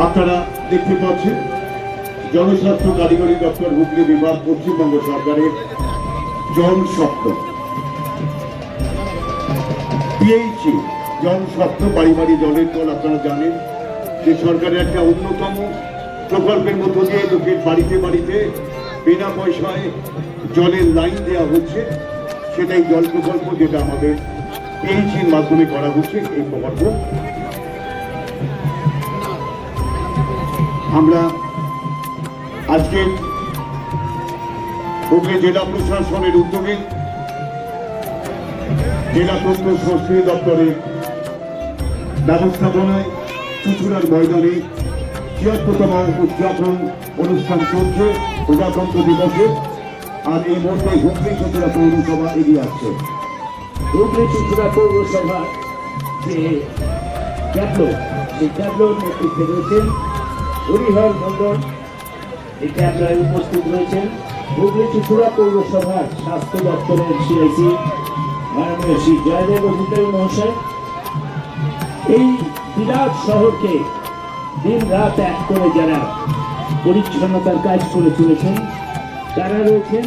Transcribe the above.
আপনারা দেখতে পাচ্ছেন জনস্বাস্থ্য কারিগরি দপ্তর হুগলি বিভাগ পশ্চিমবঙ্গ সরকারের জল স্বপ্ন পিএইচই জল স্বপ্ন বাড়ি বাড়ি জলের কল। আপনারা জানেন যে সরকারের একটা অন্যতম প্রকল্পের মধ্য দিয়ে লোকের বাড়িতে বাড়িতে বিনা পয়সায় জলের লাইন দেওয়া হচ্ছে। সেটাই জল প্রকল্প, যেটা আমাদের পিএইচির মাধ্যমে করা হচ্ছে। এই প্রকল্প আমরা আজকে হুগলি জেলা প্রশাসনের উদ্যোগে জেলা তথ্য সংস্কৃতি দপ্তরের ব্যবস্থাপনায় চুচুড়ার ময়দানে ৭৬তম উদযাপন অনুষ্ঠান চলছে প্রজাতন্ত্র দিবসে। আর এই মুহূর্তে হুগলি চুচুড়া পৌরসভা এগিয়ে আসছে। হুগলি চুচুড়া পৌরসভা যে ট্যাবলো, সেই ট্যাবলোর নেতৃত্বে রয়েছেন হরিহর মন্ডল। এই ট্যাবলোয় উপস্থিত রয়েছেন হুগলি চুচুড়া পৌরসভার স্বাস্থ্য দপ্তরের সিআইসি মাননীয় শ্রী জয়দেব অধিকারী মহাশয়। এই বিরাট শহরকে দিন রাত এক করে যারা পরিচ্ছন্নতার কাজ করে চলেছেন তারা রয়েছেন।